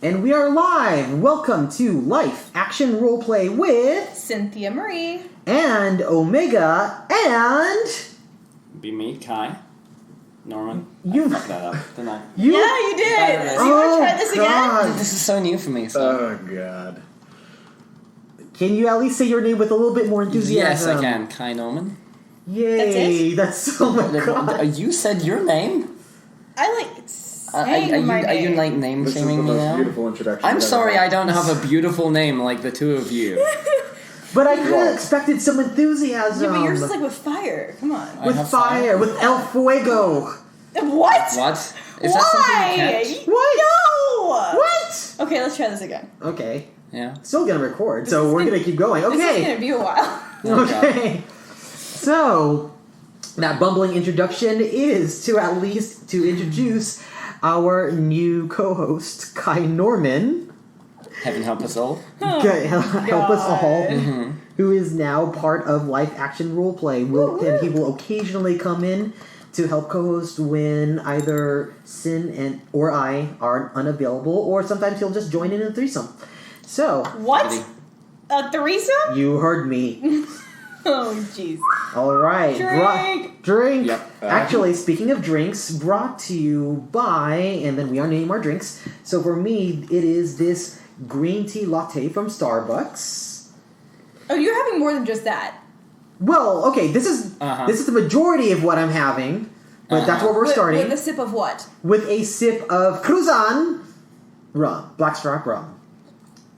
And we are live! Welcome to Life Action Roleplay with... Cynthia Marie. And Omega, and... Be me, Kai. Norman. You fucked that up, didn't I? Yeah, you did! So you want to try this again? This is so new for me, so... Oh, God. Can you at least say your name with a little bit more enthusiasm? Yes, I can. Kai Norman. Yay! That's oh my god! You said your name? I like saying my name. Are you like name This is shaming the me most now? beautiful introduction. I'm I've sorry ever I don't have a beautiful name like the two of you. But I kind of expected some enthusiasm. Yeah, but yours is like with fire. Come on. with fire, with El Fuego. What? What? Is that something you catch? What? No! What? Okay, let's try this again. Okay. Yeah. Still gonna record, so we're gonna keep going. Okay. This is gonna be a while. Okay. So, that bumbling introduction is to at least to introduce our new co-host, Kai Norman. Heaven help us all. Help us all. Mm-hmm. Who is now part of Life Action Roleplay. And he will occasionally come in to help co-host when either Sin or I are unavailable, or sometimes he'll just join in a threesome. So... What? A threesome? You heard me. Oh, jeez. All right. Drink! Drink! Yep. Actually, speaking of drinks, brought to you by... And then we are naming our drinks. So for me, it is this green tea latte from Starbucks. Oh, you're having more than just that. Well, okay, this is the majority of what I'm having. But that's where we're starting. With a sip of what? With a sip of Cruzan rum. Blackstrap rum.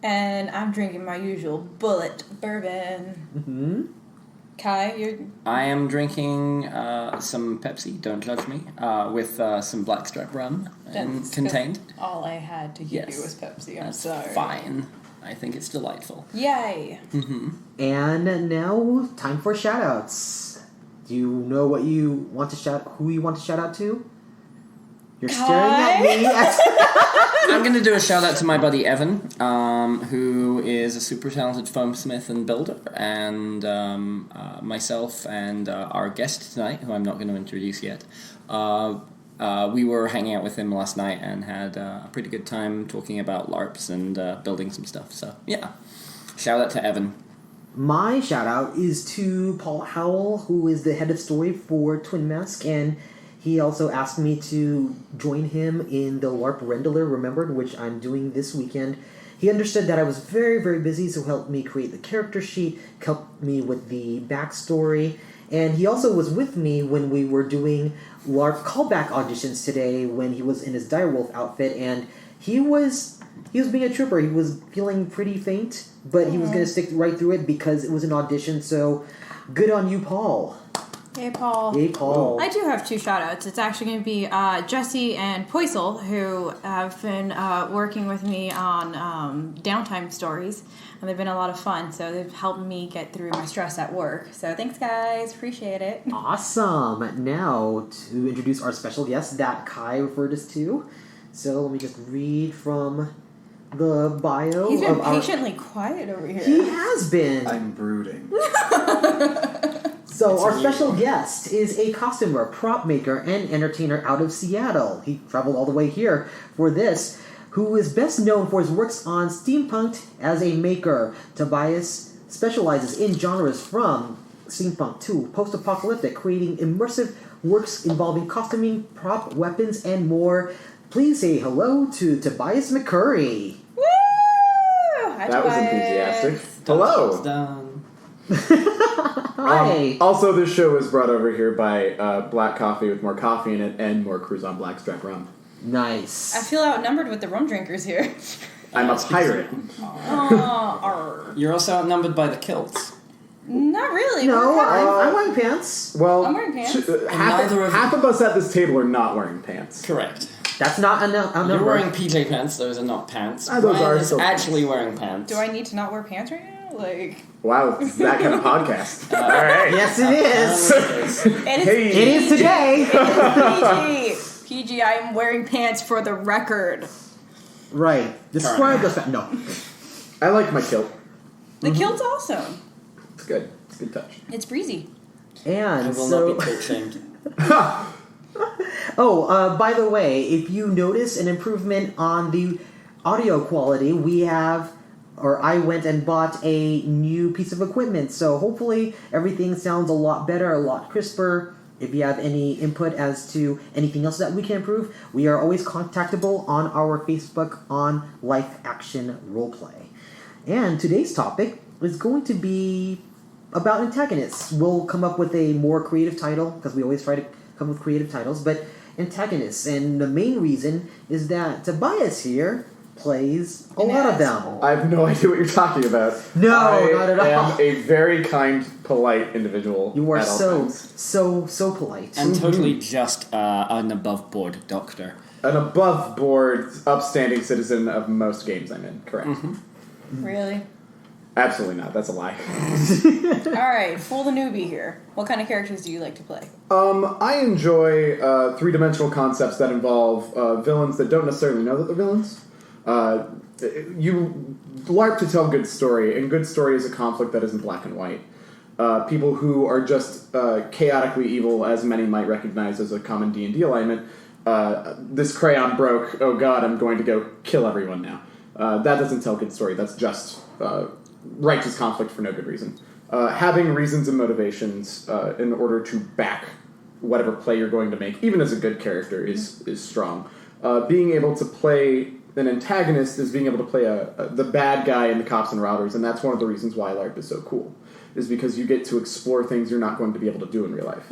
And I'm drinking my usual bullet bourbon. Mm-hmm. Kai, you're... I am drinking some Pepsi, don't judge me, with some blackstrap rum contained. All I had to give you was Pepsi. I'm That's sorry. fine. I think it's delightful. Yay! Mm-hmm. And now, time for shoutouts. Do you know what you want to who you want to shout out to? You're staring at me. I'm going to do a shout out to my buddy Evan, who is a super talented foamsmith and builder, and myself and our guest tonight, who I'm not going to introduce yet. We were hanging out with him last night and had a pretty good time talking about LARPs and building some stuff. So, yeah. Shout out to Evan. My shout out is to Paul Howell, who is the head of story for Twin Mask, and he also asked me to join him in the LARP Rendeler Remembered, which I'm doing this weekend. He understood that I was very, very busy, so helped me create the character sheet, helped me with the backstory, and he also was with me when we were doing LARP callback auditions today when he was in his direwolf outfit, and he was being a trooper. He was feeling pretty faint, but he was going to stick right through it because it was an audition, so good on you, Paul. Hey, Paul. Hey, Paul. I do have two shout-outs. It's actually going to be Jesse and Poisel, who have been working with me on downtime stories, and they've been a lot of fun, so they've helped me get through my stress at work. So thanks, guys. Appreciate it. Awesome. Now, to introduce our special guest that Kai referred us to. So let me just read from the bio. He's been patiently quiet over here. He has been. I'm brooding. So our special guest is a costumer, prop maker, and entertainer out of Seattle. He traveled all the way here for this, who is best known for his works on Steampunk'd as a maker. Tobias specializes in genres from steampunk to post-apocalyptic, creating immersive works involving costuming, prop, weapons, and more. Please say hello to Tobias McCurry. Woo! Hi, That was Tobias. enthusiastic. Hello. Done. Hi. Also, this show is brought over here by black coffee with more coffee in it and more Cruzan Blackstrap rum. Nice. I feel outnumbered with the rum drinkers here. I'm a pirate. Arr. You're also outnumbered by the kilts. Not really. No, We're fine. I'm wearing pants. Well, I'm wearing pants. half of us at this table are not wearing pants. Correct. That's not a number. You're wearing PJ pants, those are not pants. Those Brian are is still actually wearing pants. Do I need to not wear pants right now? Like... Wow, it's that kind of podcast. All right. Yes, it is. It It is today. PG. PG, I am wearing pants for the record. Right. Describe those pants. No. I like my kilt. The kilt's awesome. It's good. It's a good touch. It's breezy. And I will so... not be kilt shamed. Oh, by the way, if you notice an improvement on the audio quality, I went and bought a new piece of equipment. So hopefully everything sounds a lot better, a lot crisper. If you have any input as to anything else that we can improve, we are always contactable on our Facebook on Life Action Roleplay. And today's topic is going to be about antagonists. We'll come up with a more creative title, because we always try to come with creative titles, but antagonists. And the main reason is that Tobias here plays a lot of them. I have no idea what you're talking about. No, not at all. I am a very kind, polite individual. You are at all times. so polite. And totally just an above-board doctor. An above-board, upstanding citizen of most games I'm in. Correct. Really? Absolutely not. That's a lie. Alright, fool the newbie here. What kind of characters do you like to play? I enjoy three-dimensional concepts that involve villains that don't necessarily know that they're villains. You LARP to tell good story, and good story is a conflict that isn't black and white. People who are just chaotically evil, as many might recognize as a common D&D alignment. This crayon broke, oh god, I'm going to go kill everyone now. That doesn't tell good story, that's just righteous conflict for no good reason. Having reasons and motivations in order to back whatever play you're going to make, even as a good character, is strong. Being able to play an antagonist is being able to play the bad guy in the cops and robbers, and that's one of the reasons why LARP is so cool, is because you get to explore things you're not going to be able to do in real life.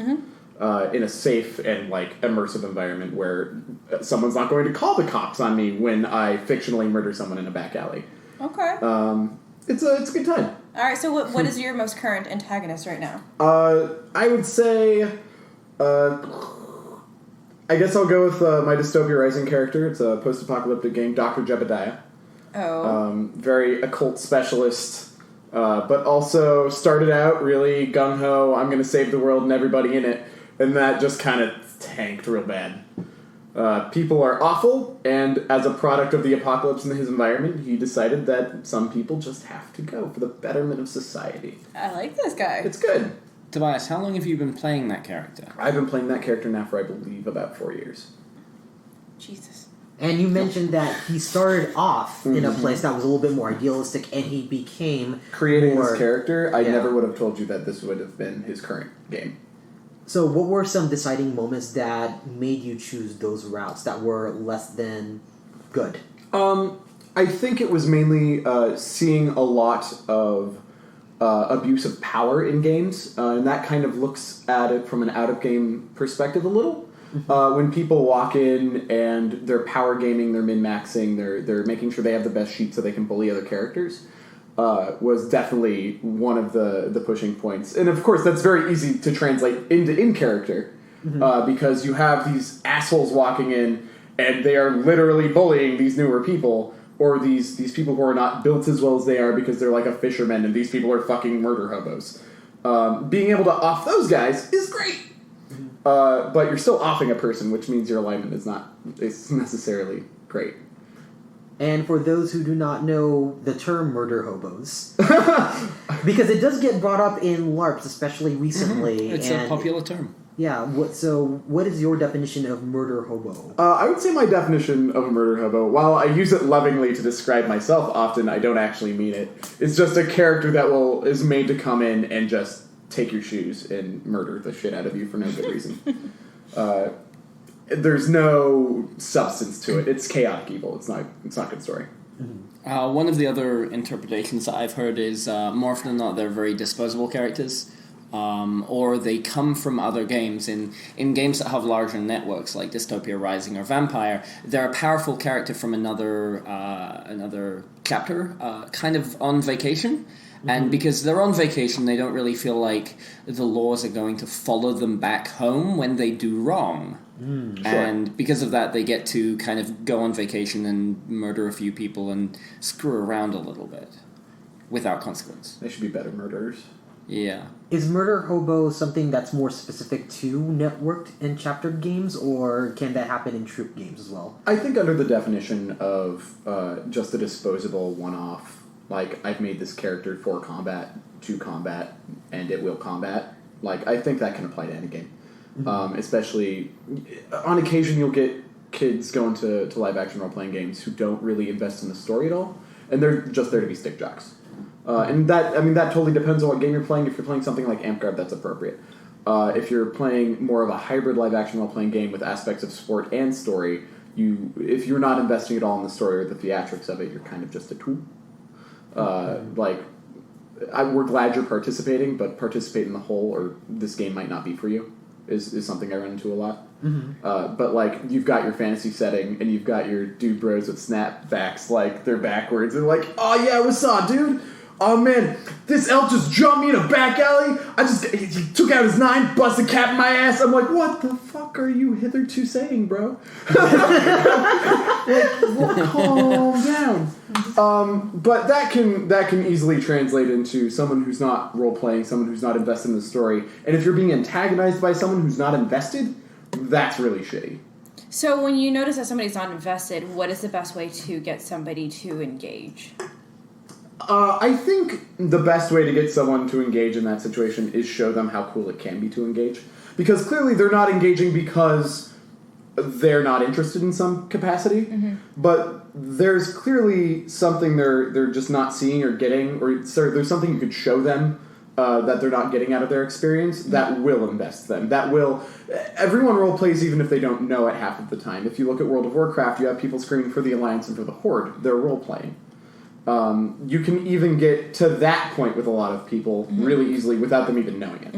In a safe and immersive environment where someone's not going to call the cops on me when I fictionally murder someone in a back alley. Okay. It's a good time. Alright, so what is your most current antagonist right now? I would say, I guess I'll go with my Dystopia Rising character. It's a post-apocalyptic game, Dr. Jebediah. Oh. Very occult specialist, but also started out really gung-ho, I'm going to save the world and everybody in it, and that just kind of tanked real bad. People are awful, and as a product of the apocalypse in his environment, he decided that some people just have to go for the betterment of society. I like this guy. It's good. Tobias, how long have you been playing that character? I've been playing that character now for, I believe, about 4 years. Jesus. And you mentioned that he started off in a place that was a little bit more idealistic, and he became Creating more, this character, I yeah. never would have told you that this would have been his current game. So what were some deciding moments that made you choose those routes that were less than good? I think it was mainly seeing a lot of abuse of power in games, and that kind of looks at it from an out-of-game perspective a little. When people walk in and they're power gaming, they're min-maxing, they're making sure they have the best sheet so they can bully other characters, was definitely one of the pushing points. And of course, that's very easy to translate into in-character, because you have these assholes walking in and they are literally bullying these newer people, or these people who are not built as well as they are because they're like a fisherman and these people are fucking murder hobos. Being able to off those guys is great! But you're still offing a person, which means your alignment is not necessarily great. And for those who do not know the term murder hobos, because it does get brought up in LARPs, especially recently. It's a popular term. Yeah, what is your definition of murder hobo? I would say my definition of a murder hobo, while I use it lovingly to describe myself often, I don't actually mean it. It's just a character that is made to come in and just take your shoes and murder the shit out of you for no good reason. There's no substance to it. It's chaotic evil. It's not a good story. One of the other interpretations that I've heard is more often than not they're very disposable characters, or they come from other games. In games that have larger networks like Dystopia Rising or Vampire, they're a powerful character from another chapter, kind of on vacation. And because they're on vacation, they don't really feel like the laws are going to follow them back home when they do wrong. Sure. And because of that, they get to kind of go on vacation and murder a few people and screw around a little bit without consequence. They should be better murderers. Yeah. Is murder hobo something that's more specific to networked and chaptered games, or can that happen in troop games as well? I think under the definition of just a disposable one-off, like, I've made this character for combat, to combat, and it will combat. Like, I think that can apply to any game. Especially, on occasion you'll get kids go into live action role playing games who don't really invest in the story at all, and they're just there to be stick jocks. And that totally depends on what game you're playing. If you're playing something like Amtgard, that's appropriate. If you're playing more of a hybrid live action role playing game with aspects of sport and story, if you're not investing at all in the story or the theatrics of it, you're kind of just a tool. We're glad you're participating, but participate in the whole, or this game might not be for you, is something I run into a lot. Mm-hmm. But like, you've got your fantasy setting, and you've got your dude bros with snapbacks, like they're backwards, and like, oh yeah, what's up, dude? Oh man, this elf just jumped me in a back alley. He took out his 9, busted cap in my ass. I'm like, what the fuck are you hitherto saying, bro? Calm down. But that can easily translate into someone who's not role playing, someone who's not invested in the story. And if you're being antagonized by someone who's not invested, that's really shitty. So when you notice that somebody's not invested, what is the best way to get somebody to engage? I think the best way to get someone to engage in that situation is show them how cool it can be to engage. Because clearly they're not engaging because they're not interested in some capacity, but there's clearly something they're just not seeing or getting, or there's something you could show them that they're not getting out of their experience that will invest them. Everyone role plays even if they don't know it half of the time. If you look at World of Warcraft, you have people screaming for the Alliance and for the Horde. They're role playing. You can even get to that point with a lot of people really easily without them even knowing it.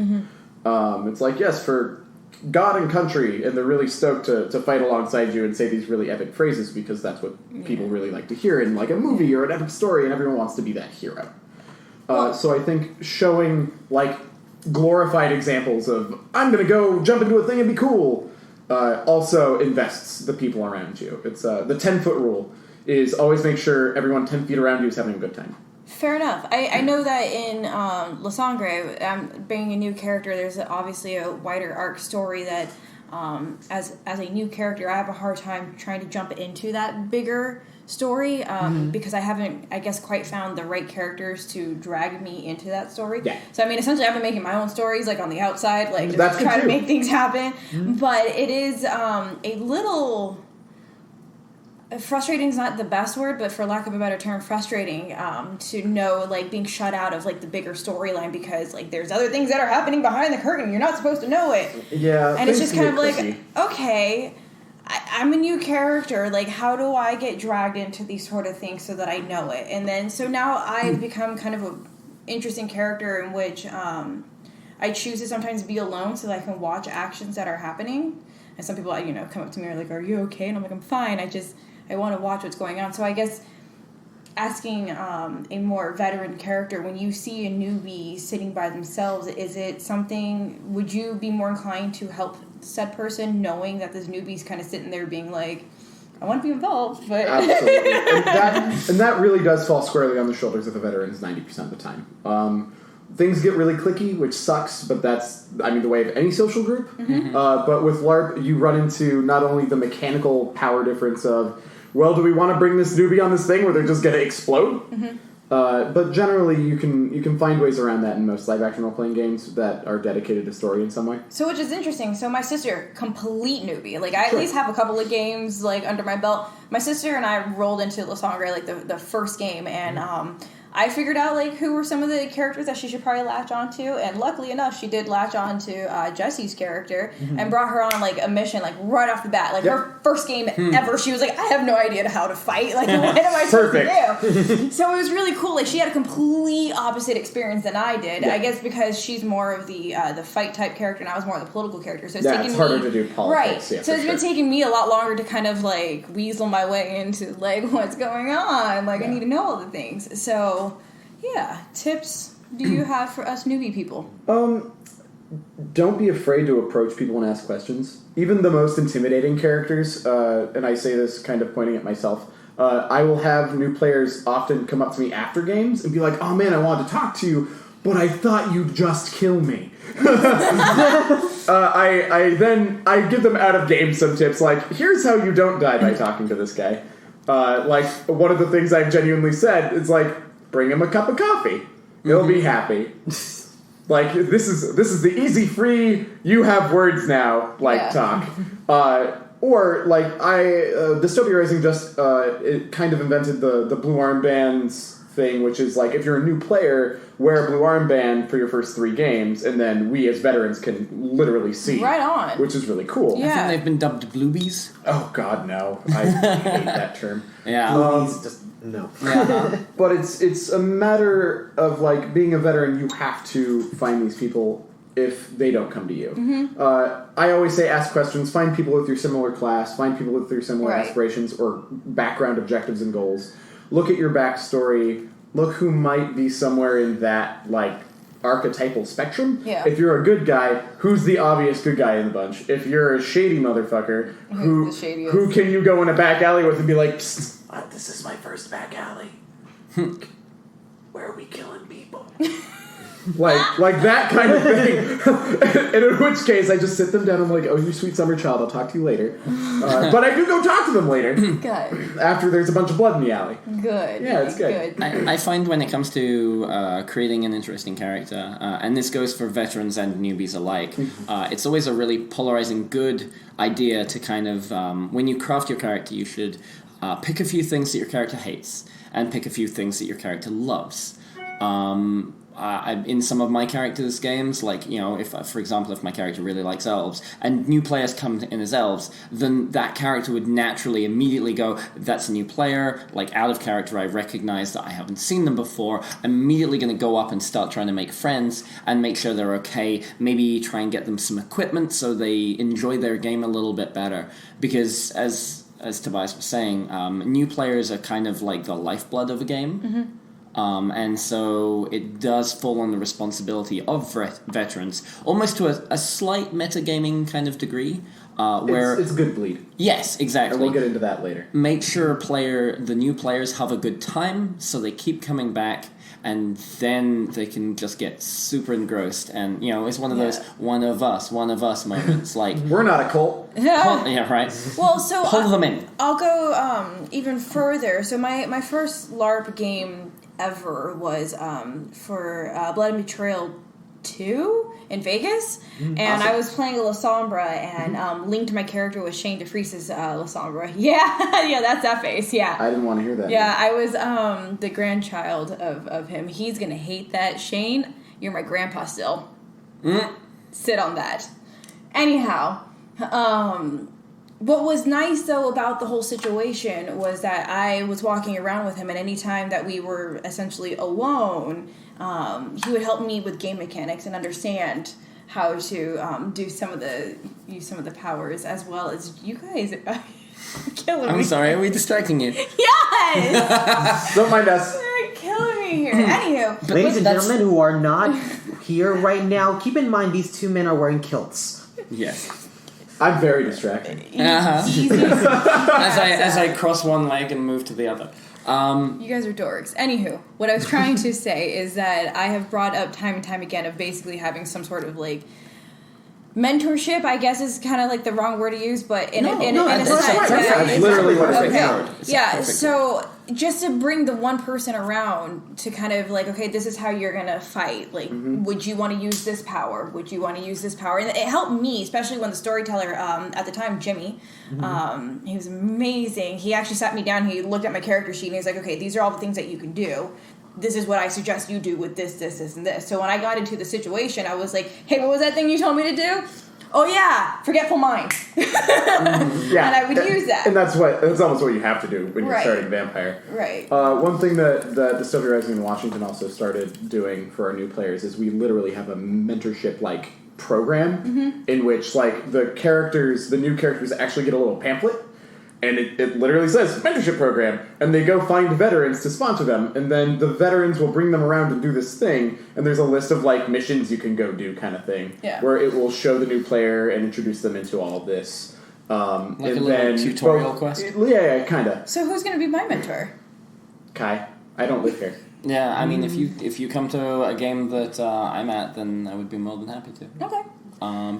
It's like, yes, for God and country, and they're really stoked to fight alongside you and say these really epic phrases because that's what people really like to hear in like a movie or an epic story, and everyone wants to be that hero. So I think showing like glorified examples of I'm gonna go jump into a thing and be cool also invests the people around you. It's the 10-foot rule. Is always make sure everyone 10 feet around you is having a good time. Fair enough. I know that in La Sangre, bringing a new character, there's obviously a wider arc story that, as a new character, I have a hard time trying to jump into that bigger story because I haven't, I guess, quite found the right characters to drag me into that story. Yeah. So, I mean, essentially, I've been making my own stories, like, on the outside, like, just try to make things happen. But it is a little... Frustrating is not the best word, but for lack of a better term, frustrating to know, like, being shut out of, like, the bigger storyline because, like, there's other things that are happening behind the curtain. You're not supposed to know it. Yeah. And it's just kind of like, okay, I'm a new character. Like, how do I get dragged into these sort of things so that I know it? And then, so now I've become kind of an interesting character in which I choose to sometimes be alone so that I can watch actions that are happening. And some people, come up to me and are like, are you okay? And I'm like, I'm fine. I want to watch what's going on. So I guess asking a more veteran character, when you see a newbie sitting by themselves, is it something, would you be more inclined to help said person knowing that this newbie's kind of sitting there being like, I want to be involved, but... Absolutely. and that really does fall squarely on the shoulders of the veterans 90% of the time. Things get really cliquey, which sucks, but that's, the way of any social group. But with LARP, you run into not only the mechanical power difference of, well, do we want to bring this newbie on this thing where they're just going to explode? But generally, you can find ways around that in most live-action role-playing games that are dedicated to story in some way. So, which is interesting. So, my sister, complete newbie. Like, I at least have a couple of games, like, under my belt. My sister and I rolled into La Sangre, like, the first game, and I figured out, like, who were some of the characters that she should probably latch onto, and luckily enough, she did latch on to Jessie's character, and brought her on, like, a mission, like, right off the bat. Like, her first game ever, she was like, I have no idea how to fight. Like, what am I supposed to do? So it was really cool. Like, she had a complete opposite experience than I did. I guess because she's more of the fight-type character, and I was more of the political character. So it's harder to do politics. Right. So it's been taking me a lot longer to kind of, like, weasel my way into, like, what's going on. Like, I need to know all the things. So... yeah, tips do you have for us newbie people? Don't be afraid to approach people and ask questions. Even the most intimidating characters, and I say this kind of pointing at myself, I will have new players often come up to me after games and be like, oh man, I wanted to talk to you, but I thought you'd just kill me. I give them out of game some tips, like, here's how you don't die by talking to this guy. Like, one of the things I've genuinely said is like, bring him a cup of coffee. He'll be happy. Like, this is the easy, free, you have words now, like, talk. Or, like, Dystopia Rising just it kind of invented the blue armbands thing, which is, like, if you're a new player, wear a blue armband for your first 3 games, and then we as veterans can literally see. Right on. Which is really cool. Yeah. I think they've been dubbed bluebies. Oh, God, no. I hate that term. Yeah. Just no. But it's a matter of, like, being a veteran, you have to find these people if they don't come to you. I always say ask questions, find people with your similar class, find people with your similar aspirations or background objectives and goals. Look at your backstory, look who might be somewhere in that, like, archetypal spectrum. Yeah. If you're a good guy, who's the obvious good guy in the bunch? If you're a shady motherfucker, who can you go in a back alley with and be like, psst, this is my first back alley. Where are we killing people? like that kind of thing. And in which case, I just sit them down and I'm like, oh, you sweet summer child, I'll talk to you later. But I do go talk to them later. Good. After there's a bunch of blood in the alley. Good. Yeah, it's good. I find when it comes to creating an interesting character, and this goes for veterans and newbies alike, it's always a really polarizing good idea to kind of, when you craft your character, you should pick a few things that your character hates and pick a few things that your character loves. In some of my characters' games, like, you know, if, for example, if my character really likes elves, and new players come in as elves, then that character would naturally immediately go, that's a new player, like, out of character, I recognize that I haven't seen them before, I'm immediately going to go up and start trying to make friends, and make sure they're okay, maybe try and get them some equipment so they enjoy their game a little bit better, because as Tobias was saying, new players are kind of like the lifeblood of a game. And so it does fall on the responsibility of veterans, almost to a slight metagaming kind of degree, where it's good bleed. Yes, exactly. And we'll get into that later. Make sure the new players have a good time, so they keep coming back, and then they can just get super engrossed. And, you know, it's one of those one of us moments. Like, we're not a cult. Yeah, right. Well, so pull them in. I'll go even further. So my first LARP game ever was for Blood and Betrayal 2 in Vegas, and awesome. I was playing a La Sombra, and linked my character with Shane DeFreese's La Sombra. Yeah, that's that face. Yeah, I didn't want to hear that. Yeah, I was the grandchild of him. He's gonna hate that. Shane, you're my grandpa still. Sit on that. Anyhow, what was nice, though, about the whole situation was that I was walking around with him, and any time that we were essentially alone, he would help me with game mechanics and understand how to use some of the powers, as well as you guys are killing me. I'm sorry, are we distracting you? Yes! Don't mind us. You're killing me here. Anywho. Ladies and gentlemen who are not here right now, keep in mind these 2 men are wearing kilts. Yes. I'm very distracted. As I cross one leg and move to the other. You guys are dorks. Anywho, what I was trying to say is that I have brought up time and time again of basically having some sort of, like, mentorship, I guess is kind of like the wrong word to use, but in a sense. That's literally what it's okay. Yeah, so just to bring the one person around to kind of like, okay, this is how you're going to fight. Like, would you want to use this power? Would you want to use this power? And it helped me, especially when the storyteller, at the time, Jimmy, he was amazing. He actually sat me down, he looked at my character sheet, and he's like, okay, these are all the things that you can do. This is what I suggest you do with this, and this. So when I got into the situation, I was like, hey, what was that thing you told me to do? Oh, yeah, forgetful mind. Yeah. And I would use that. And that's almost what you have to do when you're starting Vampire. Right. One thing that Dystopia Rising in Washington also started doing for our new players is we literally have a mentorship-like program in which, like, the new characters actually get a little pamphlet. And it literally says, mentorship program. And they go find veterans to sponsor them. And then the veterans will bring them around and do this thing. And there's a list of, like, missions you can go do kind of thing. Yeah. Where it will show the new player and introduce them into all of this. Like a little tutorial quest? Yeah, kind of. So who's going to be my mentor? Kai. I don't live here. Yeah, I mean, if you come to a game that I'm at, then I would be more than happy to. Okay.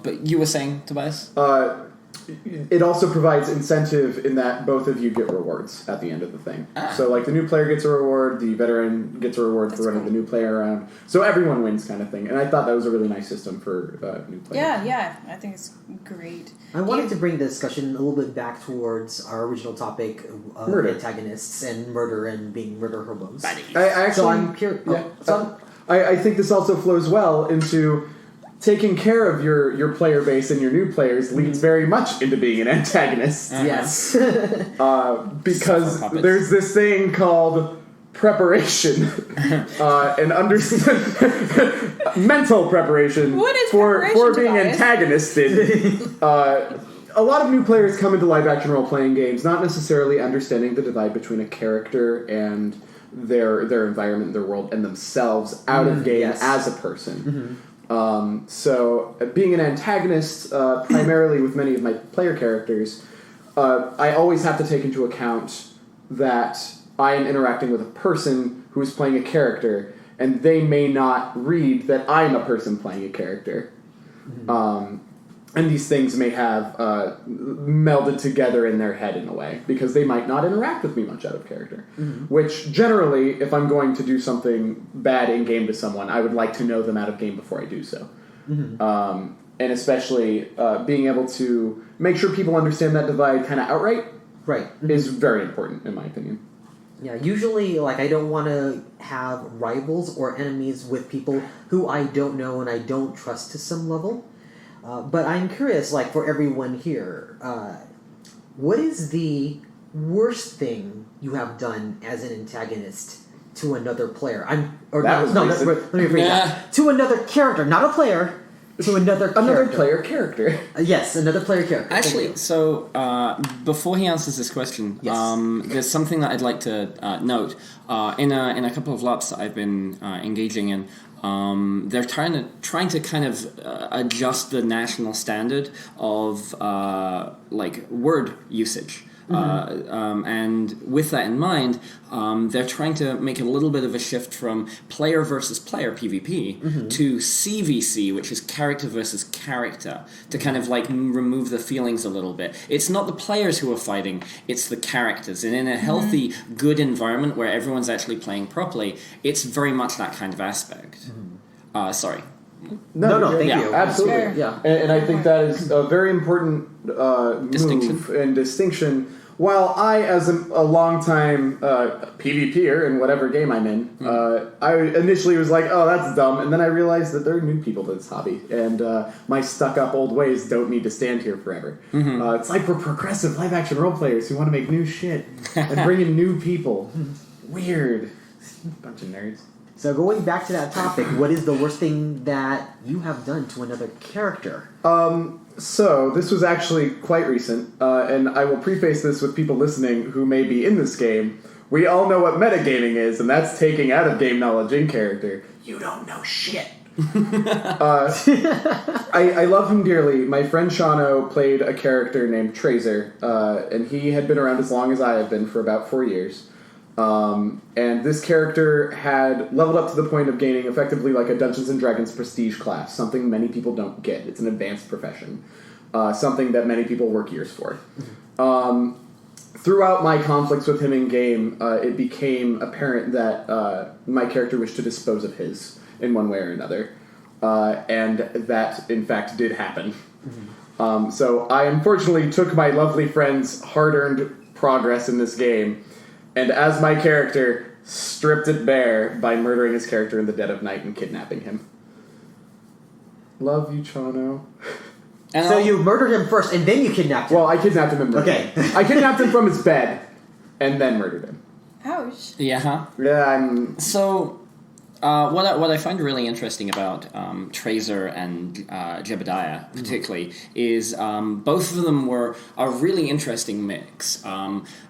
But you were saying, Tobias? it also provides incentive in that both of you get rewards at the end of the thing. So, like, the new player gets a reward, the veteran gets a reward for running the new player around. So everyone wins kind of thing. And I thought that was a really nice system for new players. Yeah, I think it's great. I wanted to bring the discussion a little bit back towards our original topic of Murder. Antagonists and murder and being murder hobos. I actually, So I'm curious. I think this also flows well into taking care of your player base and your new players leads very much into being an antagonist. Yes. Because there's this thing called preparation and mental preparation What is for preparation, being Tobias? antagonisted. A lot of new players come into live action role playing games not necessarily understanding the divide between a character and their environment, their world, and themselves out of game as a person. So being an antagonist, primarily with many of my player characters, I always have to take into account that I am interacting with a person who is playing a character, and they may not read that I'm a person playing a character. And these things may have melded together in their head in a way, because they might not interact with me much out of character. Which, generally, if I'm going to do something bad in-game to someone, I would like to know them out of game before I do so. And especially being able to make sure people understand that divide kind of outright is very important, in my opinion. Yeah, usually, like, I don't want to have rivals or enemies with people who I don't know and I don't trust to some level. But I'm curious, like, for everyone here, what is the worst thing you have done as an antagonist to another player? Let me rephrase that. To another character, not a player. To another player character. Yes, another player character. Actually, so before he answers this question, there's something that I'd like to note. In a couple of LARPs that I've been engaging in, they're trying to kind of adjust the national standard of like word usage. And with that in mind, they're trying to make a little bit of a shift from player versus player PvP to CVC, which is character versus character, to kind of like remove the feelings a little bit. It's not the players who are fighting, it's the characters. And in a healthy, good environment where everyone's actually playing properly, it's very much that kind of aspect. Sorry. No, thank you. Absolutely. Sure. Yeah. And I think that is a very important Distinction. move and distinction. While I, as a long-time PvPer in whatever game I'm in, I initially was like, oh, that's dumb. And then I realized that there are new people to this hobby. And my stuck-up old ways don't need to stand here forever. It's like we're progressive live-action role players who want to make new shit and bring in new people. Weird. Bunch of nerds. So going back to that topic, what is the worst thing that you have done to another character? So, this was actually quite recent, and I will preface this with people listening who may be in this game. We all know what metagaming is, and that's taking out of game knowledge in character. You don't know shit. I love him dearly. My friend Shano played a character named Tracer, and he had been around as long as I have been, for about 4 years. And this character had leveled up to the point of gaining effectively like a Dungeons & Dragons prestige class, something many people don't get. It's an advanced profession, something that many people work years for. Throughout my conflicts with him in game, it became apparent that my character wished to dispose of his in one way or another, and that in fact did happen. So I unfortunately took my lovely friend's hard-earned progress in this game, and as my character, stripped it bare by murdering his character in the dead of night and kidnapping him. Love you, Chono. So you murdered him first, and then you kidnapped him. Well, I kidnapped him and murdered Okay. him. I kidnapped him from his bed, and then murdered him. Ouch. Yeah. Yeah, So, what I find really interesting about Tracer and Jebediah, particularly, is both of them were a really interesting mix.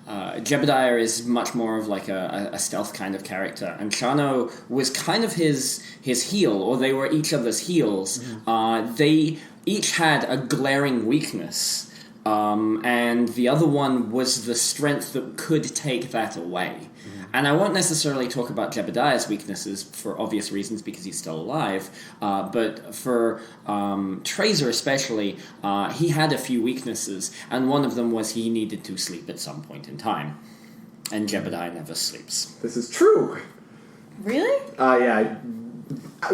Jebediah is much more of like a stealth kind of character, and Shano was kind of his heel, or they were each other's heels. They each had a glaring weakness, and the other one was the strength that could take that away. And I won't necessarily talk about Jebediah's weaknesses for obvious reasons because he's still alive, but for Trazer especially, he had a few weaknesses, and one of them was he needed to sleep at some point in time. And Jebediah never sleeps. This is true. Really? Yeah.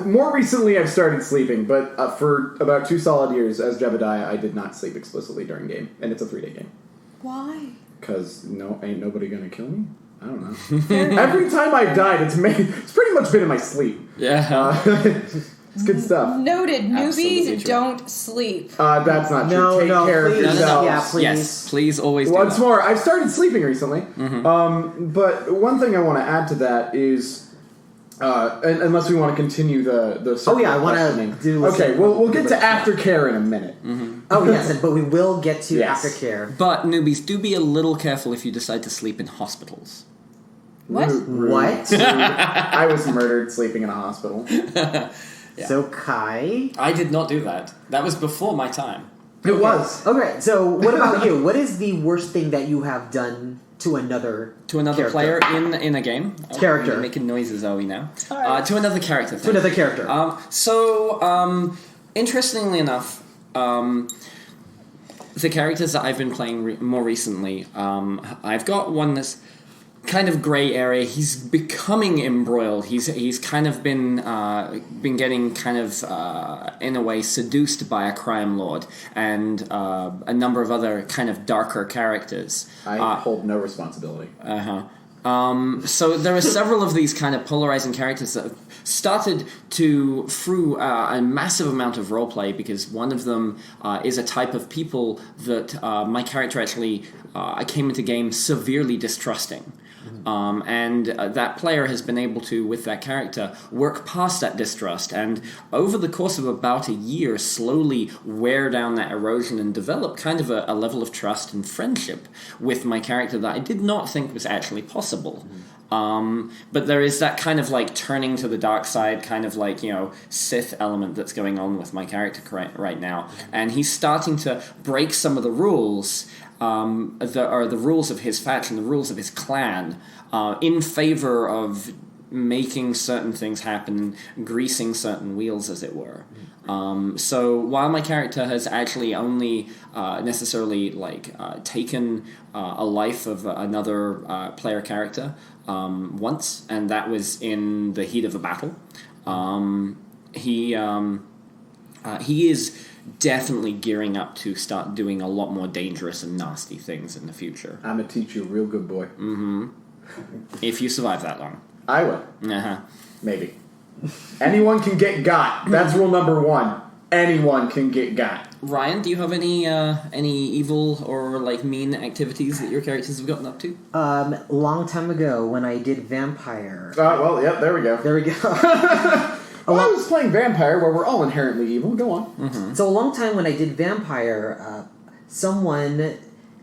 More recently, I've started sleeping, but for about 2 solid years as Jebediah, I did not sleep explicitly during game, and it's a 3-day game. Why? Because ain't nobody gonna kill me. I don't know. Every time I've died, it's pretty much been in my sleep. Yeah. It's good stuff. Noted. Absolutely Newbies true. don't sleep. That's not true. Take care of please. yourselves. Yeah, please. Yes, please always do Once that. more, I've started sleeping recently. But one thing I want to add to that is, unless we want to continue the I want to do. Okay, we'll get to aftercare in a minute. Oh yes, but we will get to Yes. aftercare. But newbies, do be a little careful if you decide to sleep in hospitals. What? Rude. What? I was murdered sleeping in a hospital. Yeah. So Kai. I did not do that. That was before my time. It was. Okay, so what about you? What is the worst thing that you have done to another Character. player in a game. Character. We're making noises, are we now? To another character. To another character. Interestingly enough, the characters that I've been playing more recently, I've got one that's kind of grey area. He's becoming embroiled. He's kind of been getting kind of in a way seduced by a crime lord and a number of other kind of darker characters. I hold no responsibility. So there are several of these kind of polarizing characters that have started to, through a massive amount of roleplay, because one of them is a type of people that my character actually I came into game severely distrusting. And that player has been able to, with that character, work past that distrust and over the course of about a year slowly wear down that erosion and develop kind of a level of trust and friendship with my character that I did not think was actually possible. But there is that kind of like turning to the dark side, kind of like, Sith element that's going on with my character right now. And he's starting to break some of the rules that are the rules of his faction, the rules of his clan, in favor of making certain things happen, greasing certain wheels, as it were. So while my character has actually only necessarily taken a life of another player character once, and that was in the heat of a battle, he is definitely gearing up to start doing a lot more dangerous and nasty things in the future. I'm gonna teach you a real good boy. If you survive that long. I will. Uh-huh. Maybe. Anyone can get got. That's rule number 1. Anyone can get got. Ryan, do you have any evil or mean activities that your characters have gotten up to? Long time ago when I did Vampire. Well, yep, there we go. There we go. I was playing Vampire, where we're all inherently evil. Go on. So a long time when I did Vampire, someone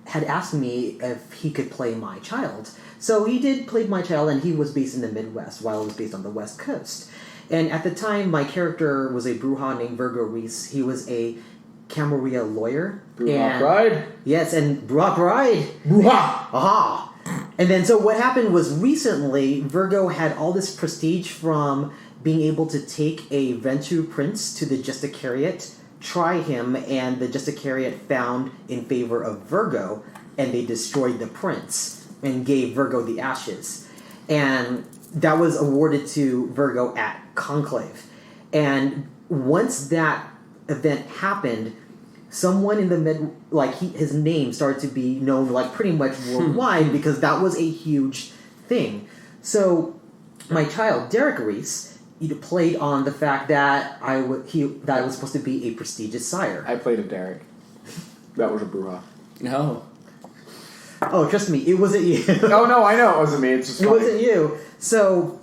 had asked me if he could play my child. So he did play my child, and he was based in the Midwest, while I was based on the West Coast. And at the time, my character was a Bruja named Virgo Reese. He was a Camarilla lawyer. Bruja Bride? Yes, and Bruja Bride. Bruja! Aha! And then, so what happened was recently, Virgo had all this prestige from being able to take a Ventu prince to the Justicariat, try him, and the Justicariat found in favor of Virgo, and they destroyed the prince and gave Virgo the ashes. And that was awarded to Virgo at Conclave. And once that event happened, someone in the his name started to be known pretty much worldwide because that was a huge thing. So my child, Derek Reese, played on the fact that I was supposed to be a prestigious sire. I played a Derek. That was a Bruja. No. Oh, trust me, it wasn't you. Oh, no, I know it wasn't me. It's just funny. It wasn't you. So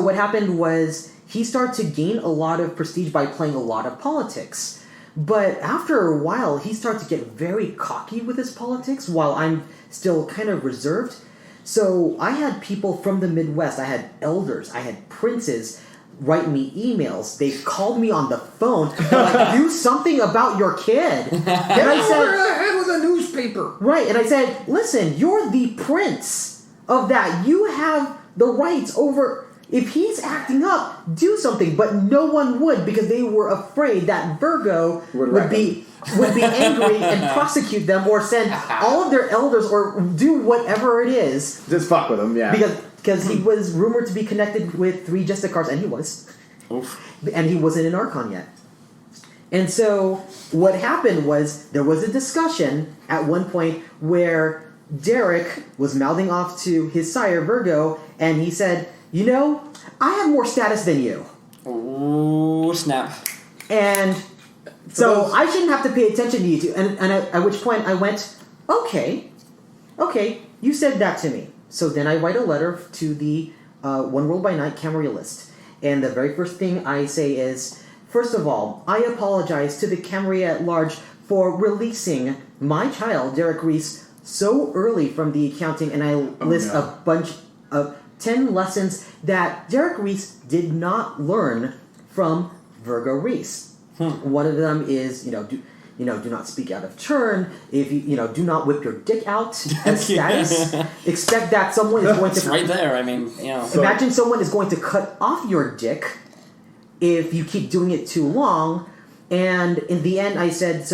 what happened was he started to gain a lot of prestige by playing a lot of politics. But after a while, he started to get very cocky with his politics while I'm still kind of reserved. So I had people from the Midwest, I had elders, I had princes write me emails. They called me on the phone. They're do something about your kid. And I said, ahead with a newspaper. right, and I said, listen, you're the prince. of that. You have the rights over... If he's acting up, do something. But no one would because they were afraid that Virgo would be angry and prosecute them or send all of their elders or do whatever it is. Just fuck with him, yeah. Because he was rumored to be connected with 3 Justicars, and he was. Oof. And he wasn't an Archon yet. And so what happened was there was a discussion at one point where Derek was mouthing off to his sire, Virgo, and he said... You know, I have more status than you. Ooh, snap. And so I shouldn't have to pay attention to you two. And at which point I went, okay, you said that to me. So then I write a letter to the One World by Night Camarilla list. And the very first thing I say is, first of all, I apologize to the Camarilla at large for releasing my child, Derek Reese, so early from the accounting. And I list a bunch of... 10 lessons that Derek Reese did not learn from Virgo Reese. One of them is, do not speak out of turn. If do not whip your dick out as status. Expect that someone is going to... It's right there, I mean, Imagine someone is going to cut off your dick if you keep doing it too long. And in the end, I said,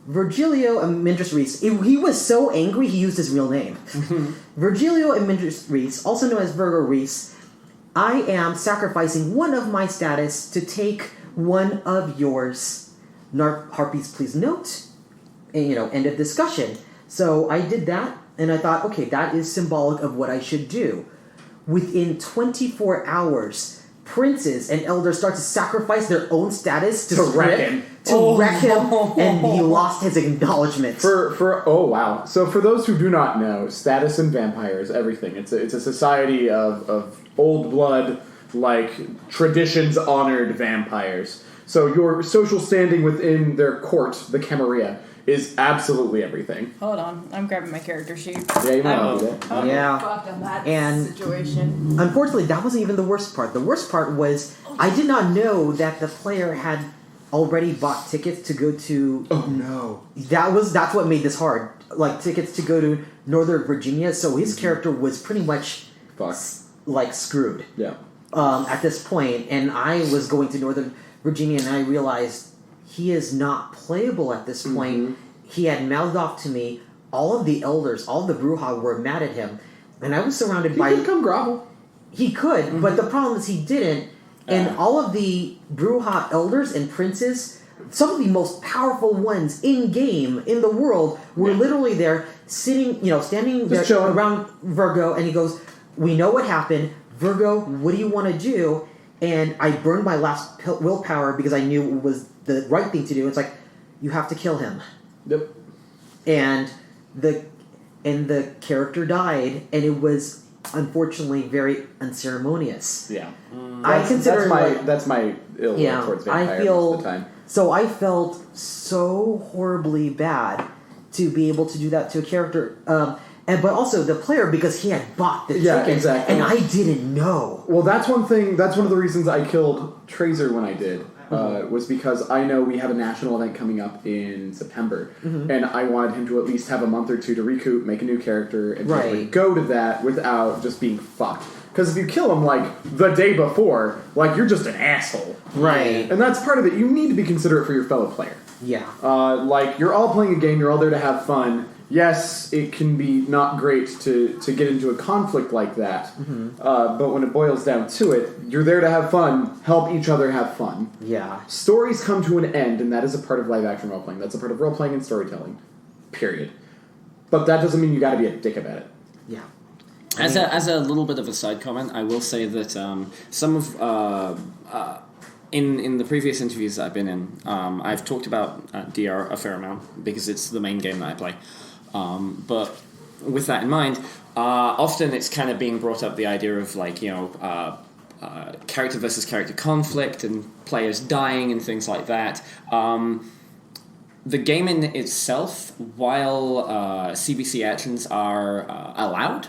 Virgilio Amindris Reese. He was so angry, he used his real name. Virgilio Amindris Reese, also known as Virgo Reese, I am sacrificing one of my status to take one of yours. Harpies, please note. And, end of discussion. So I did that, and I thought, okay, that is symbolic of what I should do. Within 24 hours... Princes and elders start to sacrifice their own status to wreck him. And he lost his acknowledgement. Wow. So for those who do not know, status in vampires, everything. It's a society of old blood, like traditions honored vampires. So your social standing within their court, the Camarilla, is absolutely everything. Hold on, I'm grabbing my character sheet. Yeah, you might do that. Yeah. Fucked on that situation. Unfortunately, that wasn't even the worst part. The worst part was I did not know that the player had already bought tickets to go to... Oh, no. That's what made this hard. Like, tickets to go to Northern Virginia, so his character was pretty much... screwed. Yeah. At this point, and I was going to Northern Virginia, and I realized... He is not playable at this point. He had mouthed off to me. All of the elders, all of the Bruja were mad at him. And I was surrounded by... He could come grovel. He could, but the problem is he didn't. And all of the Bruja elders and princes, some of the most powerful ones in-game, in the world, were literally there, sitting, standing there around Virgo, and he goes, we know what happened. Virgo, what do you want to do? And I burned my last willpower because I knew it was the right thing to do. It's like, you have to kill him. Yep. And the character died, and it was unfortunately very unceremonious. Yeah. I consider that's my ill will towards vampires most of the time. So I felt so horribly bad to be able to do that to a character. But also the player, because he had bought the ticket, exactly. And I didn't know. Well, that's one thing. That's one of the reasons I killed Trazer when I did. Was because I know we have a national event coming up in September, and I wanted him to at least have a month or two to recoup, make a new character, and go to that without just being fucked. Because if you kill him, the day before, you're just an asshole. Right. And that's part of it. You need to be considerate for your fellow player. Yeah. You're all playing a game, you're all there to have fun. Yes, it can be not great to get into a conflict like that, but when it boils down to it, you're there to have fun, help each other have fun. Yeah. Stories come to an end, and that is a part of live-action role-playing. That's a part of role-playing and storytelling. Period. But that doesn't mean you gotta be a dick about it. Yeah. As a little bit of a side comment, I will say that some of... In the previous interviews that I've been in, I've talked about DR a fair amount, because it's the main game that I play. But with that in mind, often it's kind of being brought up the idea of character versus character conflict and players dying and things like that. The game in itself, while CBC actions are allowed,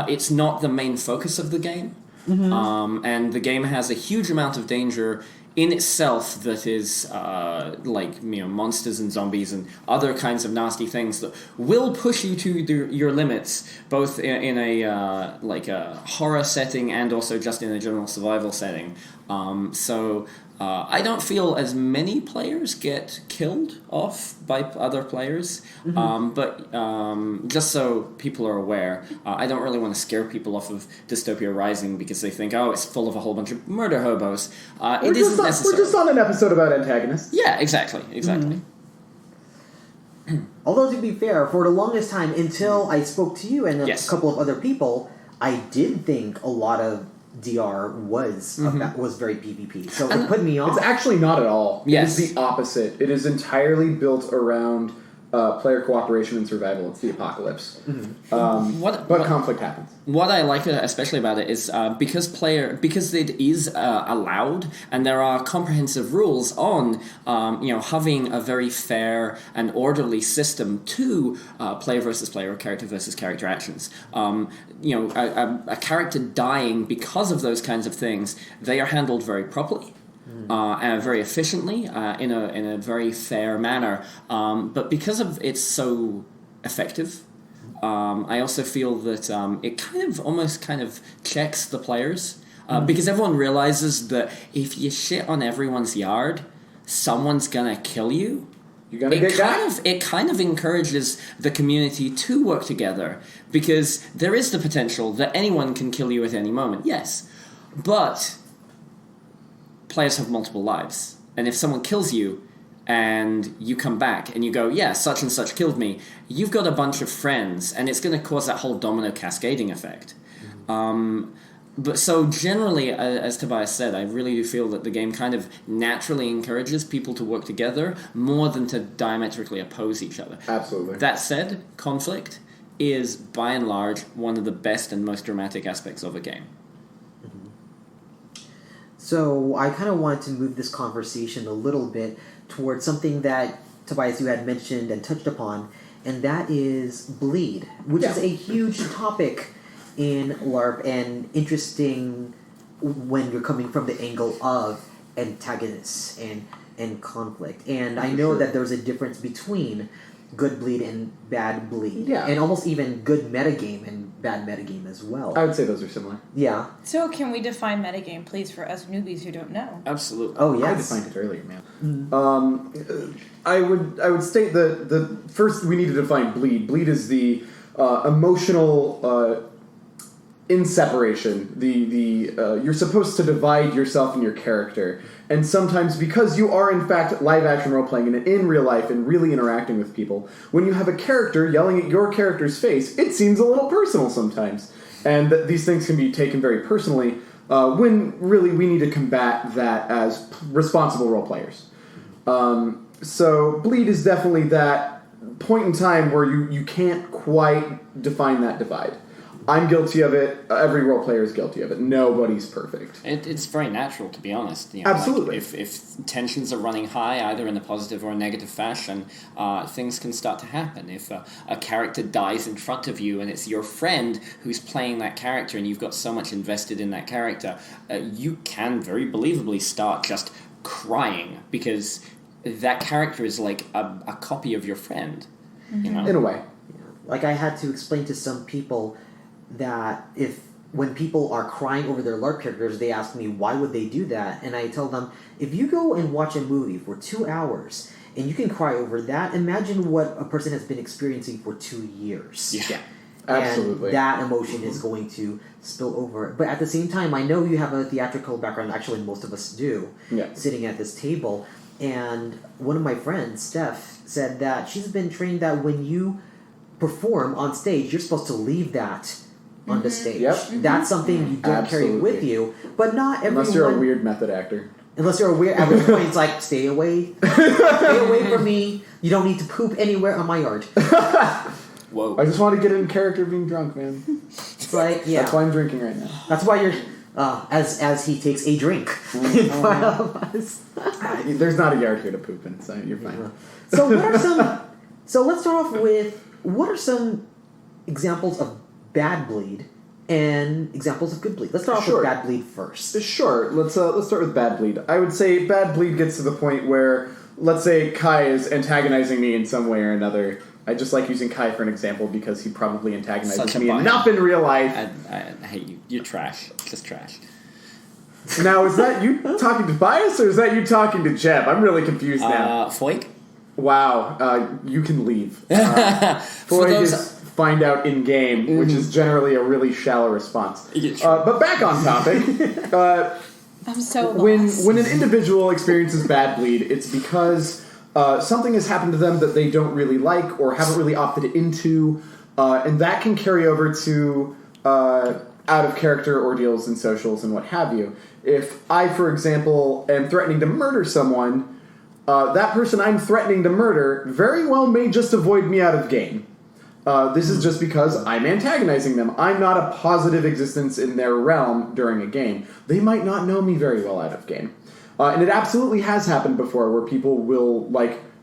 it's not the main focus of the game. And the game has a huge amount of danger in itself that is like monsters and zombies and other kinds of nasty things that will push you to your limits, both in a like a horror setting and also just in a general survival setting. So I don't feel as many players get killed off by other players, but just so people are aware, I don't really want to scare people off of Dystopia Rising because they think, oh, it's full of a whole bunch of murder hobos. It isn't necessarily. We're just on an episode about antagonists. Yeah, exactly. Although, to be fair, for the longest time, until I spoke to you and a couple of other people, I did think a lot of DR was very PvP. So it put me off. It's actually not at all. Yes. It is the opposite. It is entirely built around player cooperation and survival. It's the apocalypse. But conflict happens. What I like especially about it is because it is allowed and there are comprehensive rules on having a very fair and orderly system to player versus player or character versus character actions. A character dying because of those kinds of things, they are handled very properly. Very efficiently, in a very fair manner. But because of it's so effective, I also feel that it kind of checks the players. Because everyone realizes that if you shit on everyone's yard, someone's gonna kill you. You're gonna get got. It kind of encourages the community to work together, because there is the potential that anyone can kill you at any moment, yes. But players have multiple lives, and if someone kills you and you come back and you go, yeah, such and such killed me, you've got a bunch of friends, and it's going to cause that whole domino cascading effect. But so generally, as Tobias said, I really do feel that the game kind of naturally encourages people to work together more than to diametrically oppose each other. Absolutely. That said, conflict is by and large one of the best and most dramatic aspects of a game. So I kind of wanted to move this conversation a little bit towards something that, Tobias, you had mentioned and touched upon, and that is bleed, which is a huge topic in LARP and interesting when you're coming from the angle of antagonists and conflict. And I know that there's a difference between good bleed and bad bleed. Yeah. And almost even good metagame and bad metagame as well. I would say those are similar. Yeah. So can we define metagame, please, for us newbies who don't know? Absolutely. Oh, yes. I defined it earlier, man. I would state that first we need to define bleed. Bleed is the emotional inseparation. You're supposed to divide yourself and your character. And sometimes, because you are in fact live action role playing and in real life and really interacting with people, when you have a character yelling at your character's face, it seems a little personal sometimes. And these things can be taken very personally when really we need to combat that as responsible role players. So bleed is definitely that point in time where you can't quite define that divide. I'm guilty of it. Every role player is guilty of it. Nobody's perfect. It's very natural, to be honest. Absolutely. Like if tensions are running high, either in a positive or a negative fashion, things can start to happen. If a character dies in front of you and it's your friend who's playing that character and you've got so much invested in that character, you can very believably start just crying because that character is like a copy of your friend. You know? In a way. Like, I had to explain to some people that when people are crying over their LARP characters, they ask me, why would they do that? And I tell them, if you go and watch a movie for 2 hours and you can cry over that, imagine what a person has been experiencing for 2 years. Yeah. Absolutely. And that emotion is going to spill over. But at the same time, I know you have a theatrical background, actually most of us do, sitting at this table. And one of my friends, Steph, said that she's been trained that when you perform on stage, you're supposed to leave that on the stage. Yep. That's something you don't carry with you. But not everyone... Unless you're a weird method actor. Unless you're a weird... At which point it's like, stay away. Stay away from me. You don't need to poop anywhere on my yard. Whoa. I just want to get in character being drunk, man. It's like, yeah. That's why I'm drinking right now. That's why you're... as he takes a drink in front of us. There's not a yard here to poop in, so you're fine. So what are some... So let's start off with, what are some examples of bad bleed and examples of good bleed. Let's start off with bad bleed first. Sure. Let's start with bad bleed. I would say bad bleed gets to the point where, let's say Kai is antagonizing me in some way or another. I just like using Kai for an example because he probably antagonizes me enough in real life. I hate you. You're trash. Just trash. Now, is that you talking to Tobias or is that you talking to Jeb? I'm really confused now. Foik? Wow. You can leave. Foik is find out in game, which is generally a really shallow response. But back on topic. I'm so lost. When an individual experiences bad bleed, it's because something has happened to them that they don't really like or haven't really opted into, and that can carry over to out-of-character ordeals and socials and what have you. If I, for example, am threatening to murder someone, that person I'm threatening to murder very well may just avoid me out of game. This is just because I'm antagonizing them. I'm not a positive existence in their realm during a game. They might not know me very well out of game. And it absolutely has happened before where people will,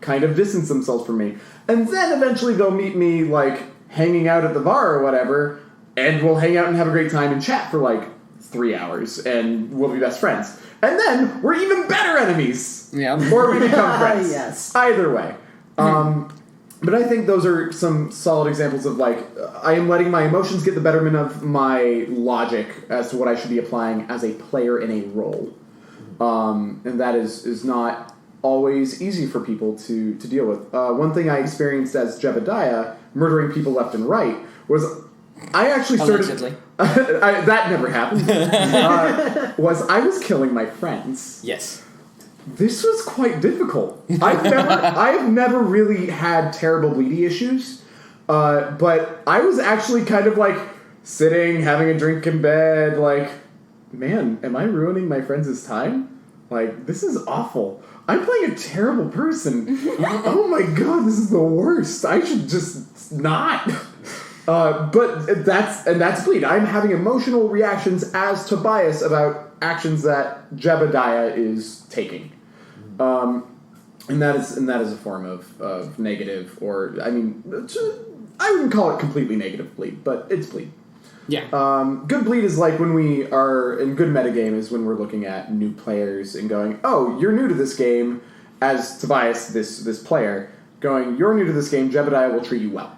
kind of distance themselves from me. And then eventually they'll meet me, hanging out at the bar or whatever, and we'll hang out and have a great time and chat for, 3 hours, and we'll be best friends. And then we're even better enemies! Yeah. Or we become friends. Yes. Either way. But I think those are some solid examples of, I am letting my emotions get the betterment of my logic as to what I should be applying as a player in a role. And that is not always easy for people to deal with. One thing I experienced as Jebediah, murdering people left and right, was I actually started... Allegedly. That never happened. I was killing my friends. Yes. This was quite difficult. I've never really had terrible bleedy issues, but I was actually kind of sitting, having a drink in bed, man, am I ruining my friends' time? This is awful. I'm playing a terrible person. Oh my god, this is the worst. I should just not. But that's bleed. I'm having emotional reactions as Tobias about actions that Jebediah is taking. And that is a form of negative, or I wouldn't call it completely negative bleed, but it's bleed. Yeah. Good bleed is when we are in good metagame is when we're looking at new players and going, oh, you're new to this game, as Tobias, this player, going, you're new to this game, Jebediah will treat you well.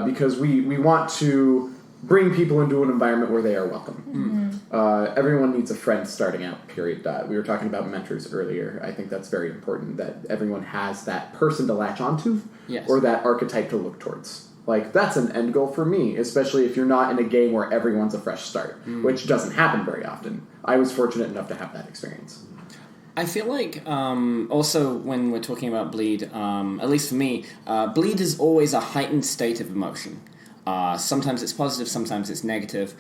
Because we want to bring people into an environment where they are welcome. Everyone needs a friend starting out, period. We were talking about mentors earlier. I think that's very important, that everyone has that person to latch onto, or that archetype to look towards. That's an end goal for me, especially if you're not in a game where everyone's a fresh start, which doesn't happen very often. I was fortunate enough to have that experience. I feel like, also when we're talking about bleed, at least for me, bleed is always a heightened state of emotion. Sometimes it's positive, sometimes it's negative.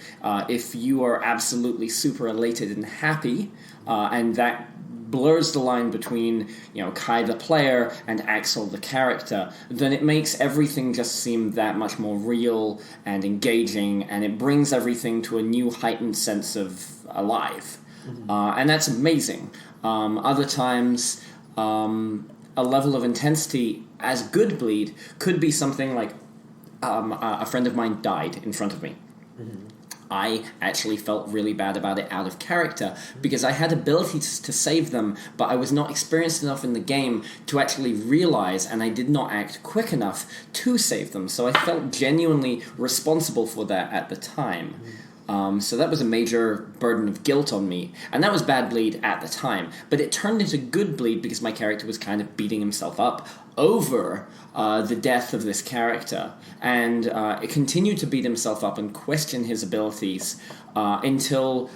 If you are absolutely super elated and happy, and that blurs the line between, Kai the player and Axel the character, then it makes everything just seem that much more real and engaging, and it brings everything to a new heightened sense of alive. And that's amazing. Other times, a level of intensity as good bleed could be something like a friend of mine died in front of me. I actually felt really bad about it out of character because I had abilities to save them, but I was not experienced enough in the game to actually realize, and I did not act quick enough to save them. So I felt genuinely responsible for that at the time. So that was a major burden of guilt on me, and that was bad bleed at the time. But it turned into good bleed because my character was kind of beating himself up over the death of this character, and it continued to beat himself up and question his abilities until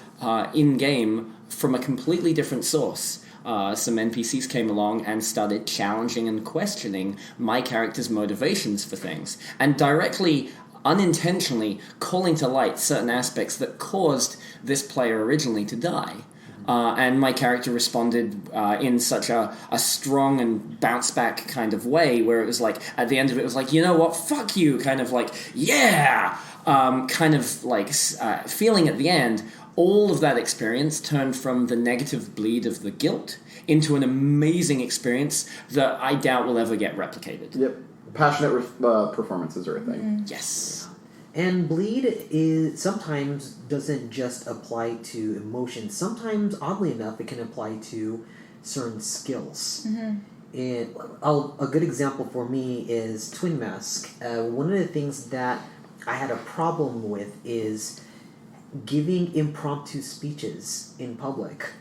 in-game, from a completely different source, some NPCs came along and started challenging and questioning my character's motivations for things, and directly, unintentionally calling to light certain aspects that caused this player originally to die. And my character responded in such a strong and bounce-back kind of way, where it was at the end of it, it was you know what, fuck you, kind of yeah! Kind of feeling at the end, all of that experience turned from the negative bleed of the guilt into an amazing experience that I doubt will ever get replicated. Yep. Passionate performances are a thing. Yes. And bleed is sometimes doesn't just apply to emotions. Sometimes, oddly enough, it can apply to certain skills. And a good example for me is Twin Mask. One of the things that I had a problem with is giving impromptu speeches in public.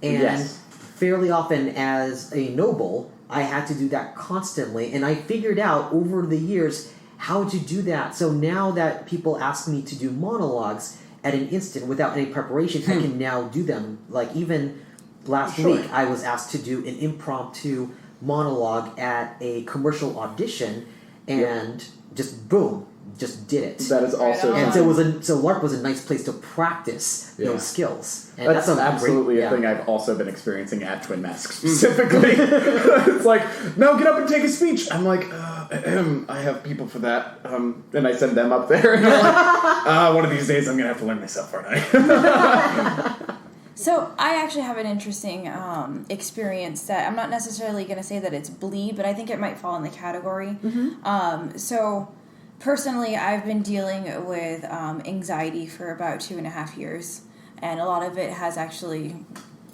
And fairly often as a noble, I had to do that constantly. And I figured out over the years how to do that. So now that people ask me to do monologues at an instant without any preparation, I can now do them. Like even last week, I was asked to do an impromptu monologue at a commercial audition, and just boom, just did it. That is also and so LARP was a nice place to practice those skills. And that's absolutely a thing I've also been experiencing at Twin Mask specifically. It's like, no, get up and take a speech. I'm like, I have people for that, and I send them up there, and I'm like, one of these days I'm gonna have to learn myself, aren't I? So I actually have an interesting experience that I'm not necessarily going to say that it's bleed, but I think it might fall in the category. So personally, I've been dealing with anxiety for about 2.5 years, and a lot of it has actually,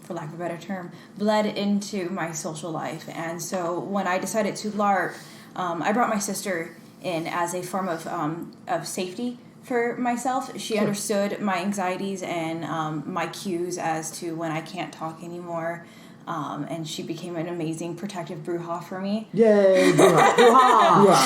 for lack of a better term, bled into my social life. And so when I decided to LARP, I brought my sister in as a form of safety for myself. She understood my anxieties and my cues as to when I can't talk anymore. And she became an amazing protective Bruja for me. Yay! Bruja!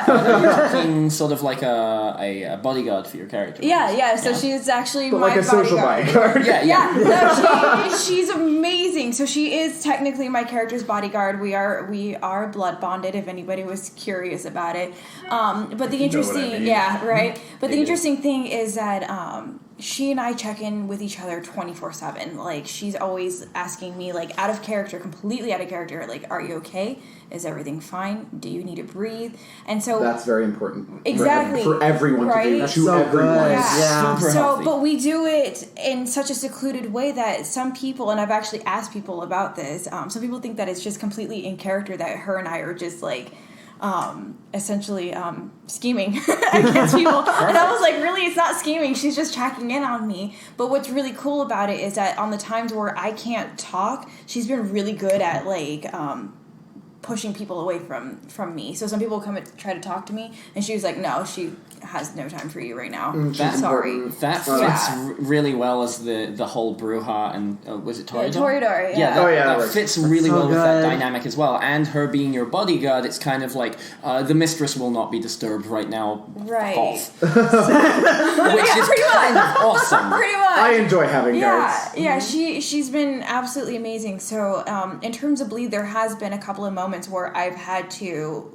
So you're talking sort of like a bodyguard for your character. Yeah. So she's actually but my like a social bodyguard. No, she's amazing. So she is technically my character's bodyguard. We are blood bonded. If anybody was curious about it, but the interesting, But the interesting thing is that she and I check in with each other 24/7. Like, she's always asking me, like, out of character, completely out of character, like, are you okay? Is everything fine? Do you need to breathe? And so that's very important. Exactly. For everyone to do. That's To so everyone. good. Yeah. Super So, healthy. but we do it in such a secluded way that some people, and I've actually asked people about this, some people think that it's just completely in character, that her and I are just, like, essentially scheming against people. And I was like, really, it's not scheming, she's just checking in on me. But what's really cool about it is that on the times where I can't talk, she's been really good at, like, pushing people away from me. So some people come and try to talk to me, and she was like, no, she has no time for you right now. Sorry. That fits really well as the whole Bruja and was it Toreador? Toreador, That fits really well with that good. dynamic as well. And her being your bodyguard, it's kind of like the mistress will not be disturbed right now. Right. Which is kind of awesome. Pretty much. I enjoy having guards. Yeah, she's been absolutely amazing. So in terms of bleed, there has been a couple of moments where I've had to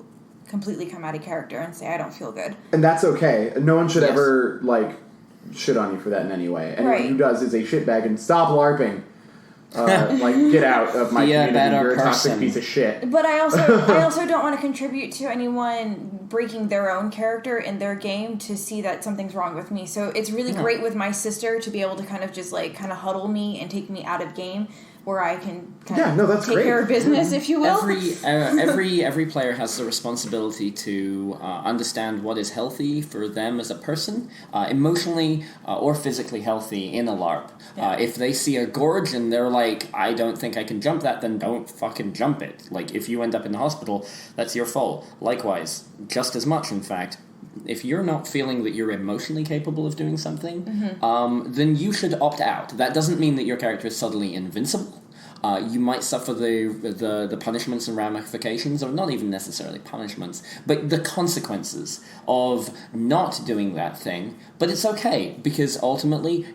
completely come out of character and say I don't feel good. And that's okay. No one should ever, like, shit on you for that in any way. Anyone who does is a shitbag, and stop LARPing. Like, get out of my community. You're a toxic piece of shit. But I also don't want to contribute to anyone breaking their own character in their game to see that something's wrong with me. So it's really great with my sister to be able to kind of just, like, kind of huddle me and take me out of game, where I can kind of take care of business, if you will. Every player has the responsibility to understand what is healthy for them as a person, emotionally or physically healthy in a LARP. If they see a gorge and they're like, I don't think I can jump that, then don't fucking jump it. Like, if you end up in the hospital, that's your fault. Likewise, just as much, in fact. If you're not feeling that you're emotionally capable of doing something, then you should opt out. That doesn't mean that your character is suddenly invincible. You might suffer the punishments and ramifications, or not even necessarily punishments, but the consequences of not doing that thing. But it's okay, because ultimately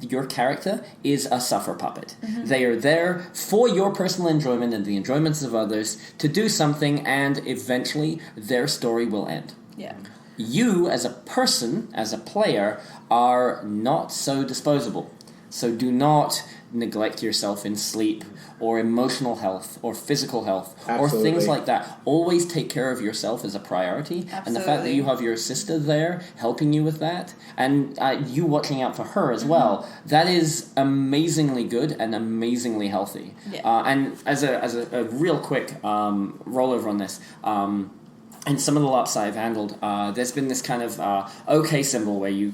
your character is a suffer puppet. They are there for your personal enjoyment and the enjoyments of others to do something, and eventually their story will end. Yeah. You, as a person, as a player, are not so disposable. So do not neglect yourself in sleep or emotional health or physical health or things like that. Always take care of yourself as a priority. Absolutely. And the fact that you have your sister there helping you with that, and you watching out for her as well, that is amazingly good and amazingly healthy. Yeah. And as a real quick rollover on this, and some of the LARPs I've handled, there's been this kind of OK symbol where you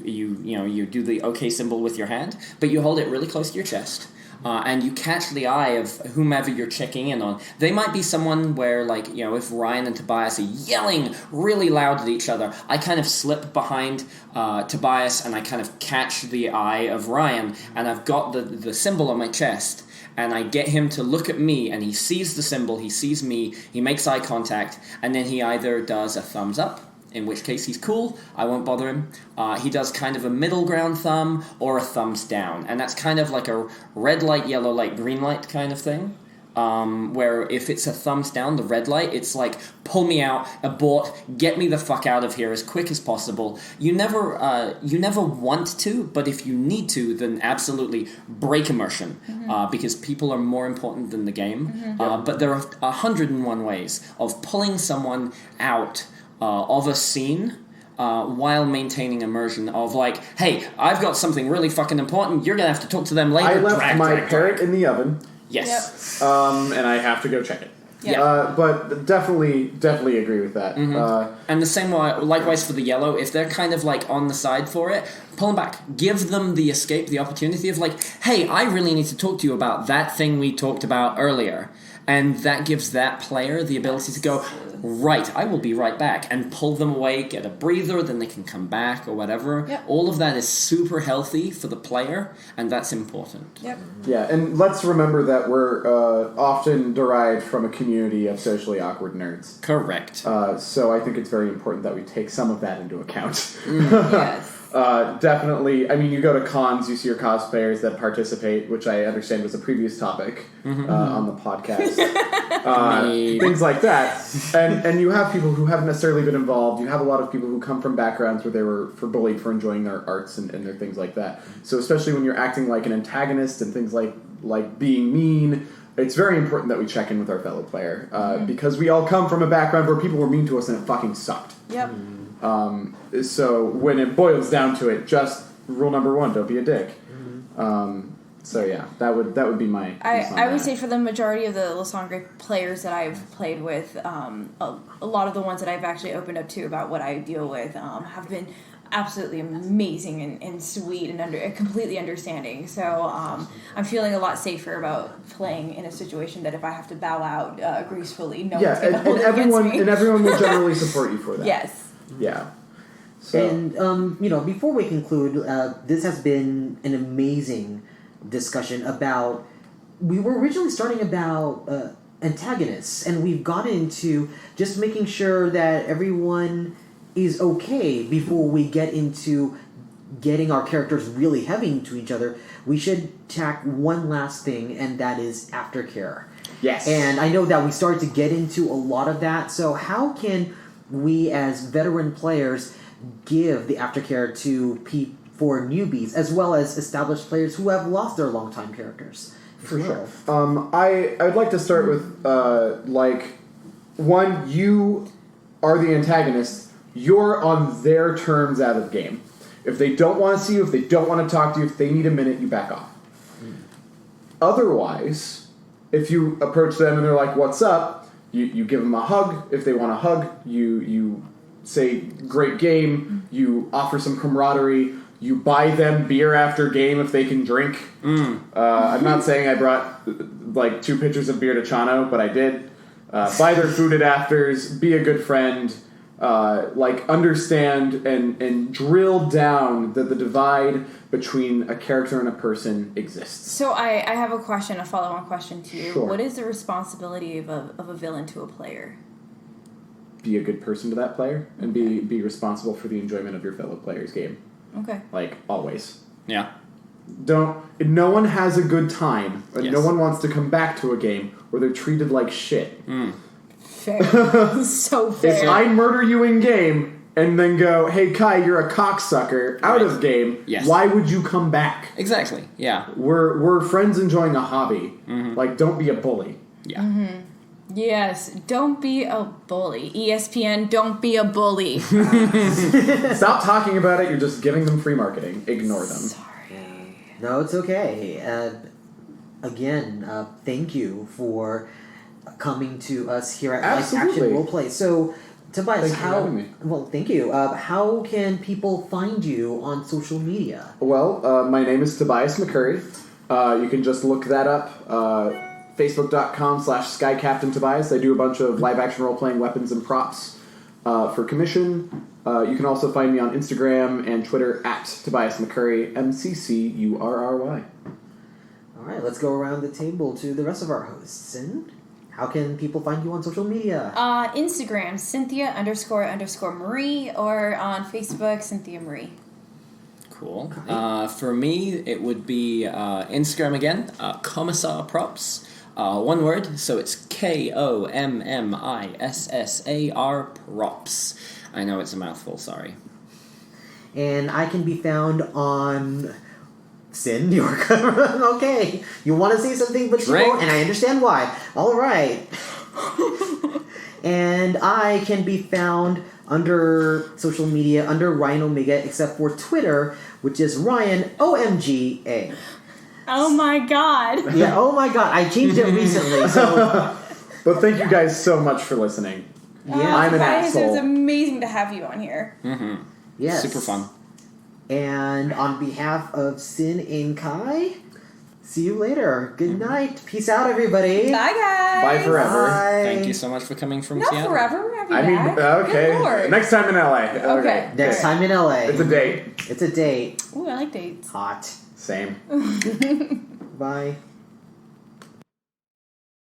do the OK symbol with your hand, but you hold it really close to your chest. And you catch the eye of whomever you're checking in on. They might be someone where, like, if Ryan and Tobias are yelling really loud at each other, I kind of slip behind Tobias and I kind of catch the eye of Ryan, and I've got the symbol on my chest, and I get him to look at me, and he sees the symbol, he sees me, he makes eye contact, and then he either does a thumbs up, in which case he's cool, I won't bother him. He does kind of a middle ground thumb or a thumbs down, and that's kind of like a red light, yellow light, green light kind of thing, where if it's a thumbs down, the red light, it's like, pull me out, abort, get me the fuck out of here as quick as possible. You never want to, but if you need to, then absolutely break immersion, because people are more important than the game. But there are 101 ways of pulling someone out of a scene while maintaining immersion of, like, hey, I've got something really fucking important, you're gonna have to talk to them later. I left my parrot in the oven. Yes. Yep. And I have to go check it. Yeah. But definitely agree with that. And the same way, likewise for the yellow, if they're kind of like on the side for it, pull them back. Give them the escape, the opportunity of, like, hey, I really need to talk to you about that thing we talked about earlier. And that gives that player the ability to go, right, I will be right back, and pull them away, get a breather, then they can come back or whatever. Yep. All of that is super healthy for the player, and that's important. Yep. Yeah, and let's remember that we're often derived from a community of socially awkward nerds. Correct. So I think it's very important that we take some of that into account. Yes. Definitely. I mean, you go to cons, you see your cosplayers that participate, which I understand was a previous topic on the podcast. Things like that. And you have people who haven't necessarily been involved. You have a lot of people who come from backgrounds where they were bullied for enjoying their arts and their things like that. So especially when you're acting like an antagonist and things like being mean, it's very important that we check in with our fellow player. Because we all come from a background where people were mean to us and it fucking sucked. Yep. So when it boils down to it, just rule number 1, don't be a dick. So yeah, that would be my. I would say for the majority of the Lysandre players that I've played with, a lot of the ones that I've actually opened up to about what I deal with have been absolutely amazing and sweet and completely understanding. So I'm feeling a lot safer about playing in a situation that if I have to bow out gracefully, no one's going to hold it against me. And everyone will generally support you for that. Yes. Yeah. So. And before we conclude, this has been an amazing discussion about. We were originally starting about antagonists, and we've gotten into just making sure that everyone is okay before we get into getting our characters really heavy into each other. We should tack one last thing, and that is aftercare. Yes. And I know that we started to get into a lot of that. So how can we, as veteran players, give the aftercare to for newbies, as well as established players who have lost their longtime characters? For sure. I would like to start with, one, you are the antagonist. You're on their terms out of game. If they don't want to see you, if they don't want to talk to you, if they need a minute, you back off. Otherwise, if you approach them and they're like, what's up, you give them a hug. If they want a hug, you say, great game. You offer some camaraderie. You buy them beer after game if they can drink. I'm not saying I brought 2 pitchers of beer to Chano, but I did. Buy their food at afters. Be a good friend. Understand and drill down that the divide between a character and a person exists. So I have a question, a follow-on question to you. Sure. What is the responsibility of a villain to a player? Be a good person to that player and be responsible for the enjoyment of your fellow player's game. Okay. Always. Yeah. No one has a good time, and Yes. no one wants to come back to a game where they're treated like shit. Fair. So fair. If I murder you in game and then go, hey Kai, you're a cocksucker, out of game, Yes. why would you come back? Exactly. Yeah. We're friends enjoying a hobby. Don't be a bully. Yeah. Yes, don't be a bully. ESPN, don't be a bully. Stop talking about it, you're just giving them free marketing. Ignore them. Sorry. No, it's okay. Again, thank you for coming to us here at Live Action Absolutely. Roleplay. So, Tobias, Thank you for having me. Well, thank you. How can people find you on social media? Well, my name is Tobias McCurry. You can just look that up. Facebook.com/SkyCaptainTobias. I do a bunch of live-action role-playing weapons and props for commission. You can also find me on Instagram and Twitter @Tobias McCurry, MCCURRY. All right, let's go around the table to the rest of our hosts. And how can people find you on social media? Instagram, Cynthia__Marie, or on Facebook, Cynthia Marie. Cool. For me, it would be Instagram again, Kommissar Props. One word, so it's KOMMISSAR Props. I know it's a mouthful, sorry. And I can be found on Sin York. Okay, you want to say something, but you won't, and I understand why. All right. And I can be found under social media under Ryan Omega, except for Twitter, which is Ryan OMGA. Oh my god. Yeah, oh my god, I changed it recently, so... But thank you guys so much for listening. Yeah, I'm an Guys, asshole. it was amazing to have you on here. Mm-hmm. yes. Super fun. And on behalf of Sin and Kai, see you later. Good night. Peace out, everybody. Bye, guys. Bye forever. Bye. Thank you so much for coming from Not Seattle. forever. I'll be I mean, back. okay. Good Lord. Next time in LA. Okay. Next time in LA. It's a date. It's a date. Ooh, I like dates. Hot. Same. Bye.